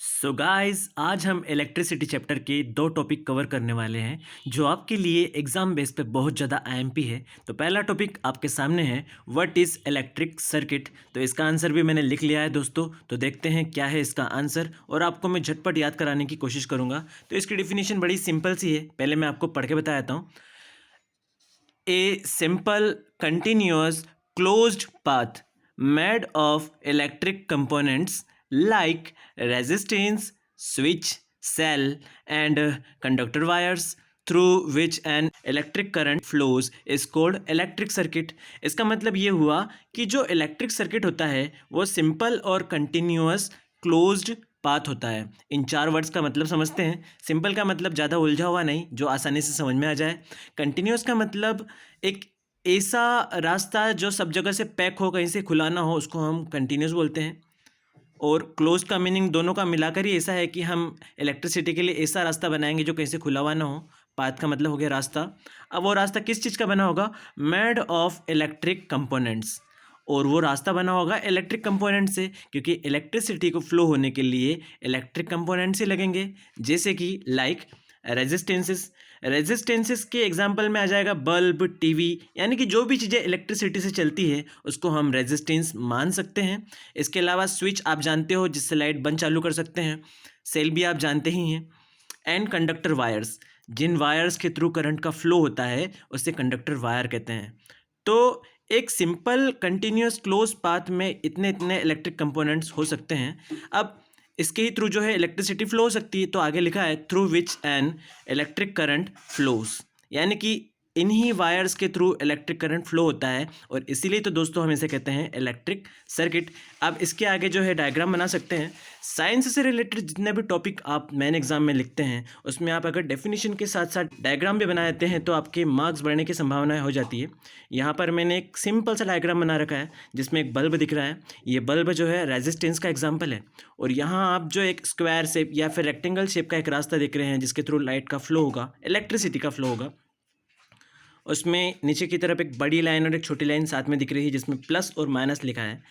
So guys आज हम electricity chapter के दो टॉपिक कवर करने वाले हैं जो आपके लिए एग्जाम बेस पे बहुत ज़्यादा आईएमपी है। तो पहला टॉपिक आपके सामने है व्हाट इज़ इलेक्ट्रिक सर्किट। तो इसका आंसर भी मैंने लिख लिया है दोस्तों, तो देखते हैं क्या है इसका आंसर और आपको मैं झटपट याद कराने की कोशिश करूँगा। तो इसकी डिफिनीशन बड़ी सिंपल सी है, पहले मैं आपको पढ़ के बता देता हूँ। A simple continuous closed path made of electric components like resistance, switch, cell and conductor wires through which an electric current flows is called electric circuit। इसका मतलब ये हुआ कि जो इलेक्ट्रिक सर्किट होता है वो सिंपल और कंटिन्यूअस क्लोज्ड पाथ होता है। इन चार वर्ड्स का मतलब समझते हैं। सिंपल का मतलब ज़्यादा उलझा हुआ नहीं, जो आसानी से समझ में आ जाए। कंटिन्यूअस का मतलब एक ऐसा रास्ता जो सब जगह से पैक हो, कहीं से खुला ना हो, उसको हम कंटिन्यूअस बोलते हैं। और क्लोज का मीनिंग दोनों का मिलाकर ही ऐसा है कि हम इलेक्ट्रिसिटी के लिए ऐसा रास्ता बनाएंगे जो कहीं से खुला हुआ ना हो। पाथ का मतलब हो गया रास्ता। अब वो रास्ता किस चीज़ का बना होगा? Made of electric components. और वो रास्ता बना होगा इलेक्ट्रिक कंपोनेंट से, क्योंकि इलेक्ट्रिसिटी को फ्लो होने के लिए इलेक्ट्रिक कंपोनेंट्स ही लगेंगे। जैसे कि लाइक रेजिस्टेंसेस के एग्जांपल में आ जाएगा बल्ब, टीवी, यानी कि जो भी चीज़ें इलेक्ट्रिसिटी से चलती है उसको हम रेजिस्टेंस मान सकते हैं। इसके अलावा स्विच आप जानते हो, जिससे लाइट बंद चालू कर सकते हैं। सेल भी आप जानते ही हैं। एंड कंडक्टर वायर्स, जिन वायर्स के थ्रू करंट का फ्लो होता है उसे कंडक्टर वायर कहते हैं। तो एक सिंपल कंटिन्यूअस क्लोज पाथ में इतने इतने इलेक्ट्रिक कंपोनेंट्स हो सकते हैं। अब इसके ही थ्रू जो है इलेक्ट्रिसिटी फ्लो हो सकती है, तो आगे लिखा है through which an electric current flows, यानी कि इन्हीं वायर्स के थ्रू इलेक्ट्रिक करंट फ्लो होता है और इसीलिए तो दोस्तों हम इसे कहते हैं इलेक्ट्रिक सर्किट। अब इसके आगे जो है डायग्राम बना सकते हैं। साइंस से रिलेटेड जितने भी टॉपिक आप मेन एग्जाम में लिखते हैं उसमें आप अगर डेफिनेशन के साथ साथ डायग्राम भी बना देते हैं तो आपके मार्क्स बढ़ने की संभावना हो जाती है। यहाँ पर मैंने एक सिंपल सा डायग्राम बना रखा है जिसमें एक बल्ब दिख रहा है। ये बल्ब जो है रेजिस्टेंस का एग्जाम्पल है। और यहाँ आप जो एक स्क्वायर शेप या फिर रेक्टेंगल शेप का एक रास्ता देख रहे हैं जिसके थ्रू लाइट का फ्लो होगा, इलेक्ट्रिसिटी का फ्लो होगा। उसमें नीचे की तरफ एक बड़ी लाइन और एक छोटी लाइन साथ में दिख रही है जिसमें प्लस और माइनस लिखा है।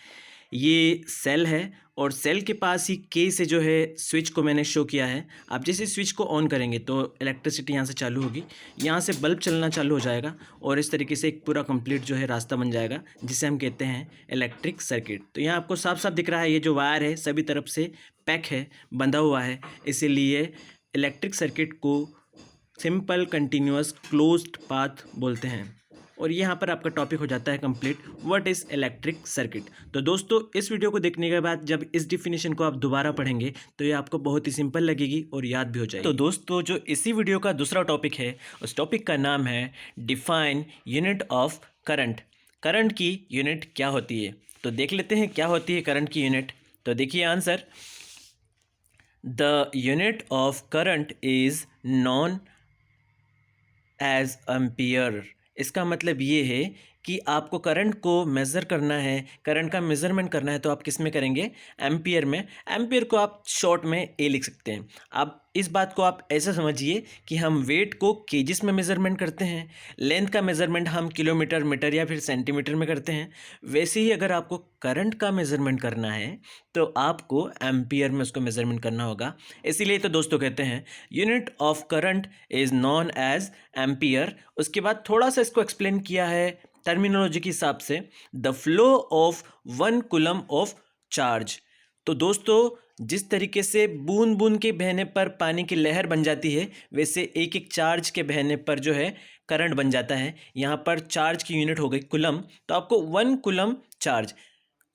ये सेल है और सेल के पास ही के से जो है स्विच को मैंने शो किया है। आप जैसे स्विच को ऑन करेंगे तो इलेक्ट्रिसिटी यहाँ से चालू होगी, यहाँ से बल्ब चलना चालू हो जाएगा और इस तरीके से एक पूरा कंप्लीट जो है रास्ता बन जाएगा जिसे हम कहते हैं इलेक्ट्रिक सर्किट। तो यहाँ आपको साफ साफ दिख रहा है ये जो वायर है सभी तरफ से पैक है, बंधा हुआ है, इसीलिए इलेक्ट्रिक सर्किट को सिंपल कंटिन्यूअस क्लोज्ड पाथ बोलते हैं। और यहाँ पर आपका टॉपिक हो जाता है complete, what is electric circuit. तो दोस्तों इस वीडियो को देखने के बाद जब इस डिफिनेशन को आप दोबारा पढ़ेंगे तो ये आपको बहुत ही सिंपल लगेगी और याद भी हो जाएगी। तो दोस्तों जो इसी वीडियो का दूसरा टॉपिक है उस टॉपिक का नाम है define unit of current. Current की यूनिट क्या होती है, तो देख लेते हैं क्या होती है करंट की यूनिट। तो देखिए answer, the unit of current is known as ampere. इसका मतलब ये है कि आपको करंट को मेज़र करना है, करंट का मेज़रमेंट करना है तो आप किस में करेंगे? एम्पियर में। एम्पियर को आप शॉर्ट में ए लिख सकते हैं। अब इस बात को आप ऐसा समझिए कि हम वेट को केजिस में मेज़रमेंट करते हैं, लेंथ का मेज़रमेंट हम किलोमीटर, मीटर या फिर सेंटीमीटर में करते हैं। वैसे ही अगर आपको करंट का मेज़रमेंट करना है तो आपको एम्पियर में उसको मेज़रमेंट करना होगा। इसीलिए तो दोस्तों कहते हैं unit of current is known as ampere. उसके बाद थोड़ा सा इसको एक्सप्लेन किया है टर्मिनोलॉजी के हिसाब से, the flow of 1 coulomb of charge. तो दोस्तों जिस तरीके से बूंद बूंद के बहने पर पानी की लहर बन जाती है वैसे एक एक चार्ज के बहने पर जो है करंट बन जाता है। यहाँ पर चार्ज की यूनिट हो गई कूलम, तो आपको 1 कूलम चार्ज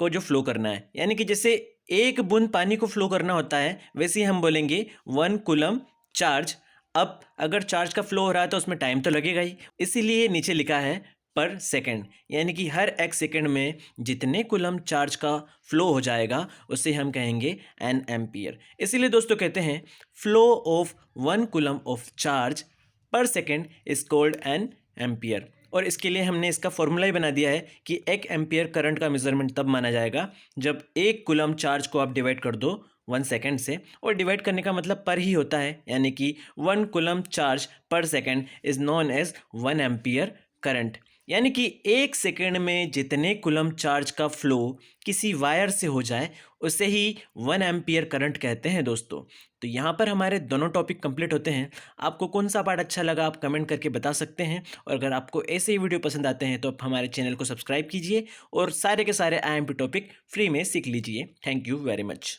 को जो फ्लो करना है, यानी कि जैसे एक बूंद पानी को फ्लो करना होता है वैसे ही हम बोलेंगे 1 कूलम चार्ज। अब अगर चार्ज का फ्लो हो रहा है तो उसमें टाइम तो लगेगा ही, इसीलिए नीचे लिखा है पर सेकंड, यानी कि हर एक सेकंड में जितने कूलम चार्ज का फ्लो हो जाएगा उसे हम कहेंगे एन एम्पियर। इसीलिए दोस्तों कहते हैं flow of 1 coulomb of charge per second is called an ampere. और इसके लिए हमने इसका फॉर्मूला ही बना दिया है कि 1 एम्पियर करंट का मेजरमेंट तब माना जाएगा जब 1 कूलम चार्ज को आप डिवाइड कर दो 1 सेकेंड से, और डिवाइड करने का मतलब पर ही होता है, यानी कि 1 coulomb charge per second is known as 1 ampere current. यानी कि 1 सेकेंड में जितने कूलम चार्ज का फ्लो किसी वायर से हो जाए उसे ही 1 एम्पियर करंट कहते हैं दोस्तों। तो यहाँ पर हमारे दोनों टॉपिक कंप्लीट होते हैं। आपको कौन सा पार्ट अच्छा लगा आप कमेंट करके बता सकते हैं, और अगर आपको ऐसे ही वीडियो पसंद आते हैं तो आप हमारे चैनल को सब्सक्राइब कीजिए और सारे के सारे IMP टॉपिक फ्री में सीख लीजिए। Thank you very much.